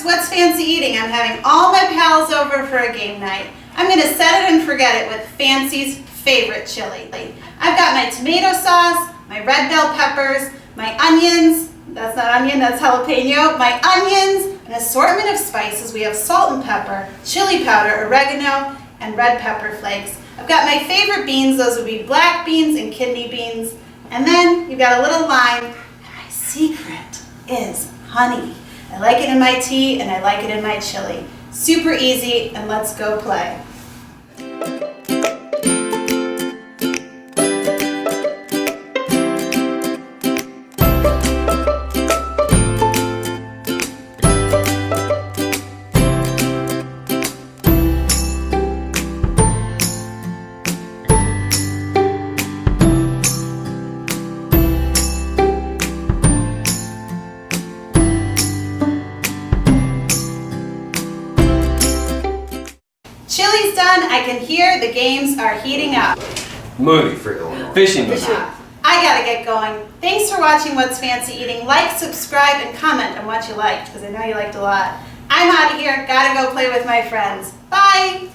What's Fancy Eating. I'm having all my pals over for a game night. I'm going to set it and forget it with Fancy's favorite chili. I've got my tomato sauce, my red bell peppers, my onions, that's not onion, that's jalapeno, my onions, an assortment of spices. We have salt and pepper, chili powder, oregano, and red pepper flakes. I've got my favorite beans, those would be black beans and kidney beans. And then you've got a little lime, and my secret is honey. I like it in my tea and I like it in my chili. Super easy, and let's go play. Chili's done. I can hear the games are heating up. Movie for Illinois. Fishing movie. I gotta get going. Thanks for watching What's Fancy Eating. Like, subscribe, and comment on what you liked, because I know you liked a lot. I'm out of here. Gotta go play with my friends. Bye!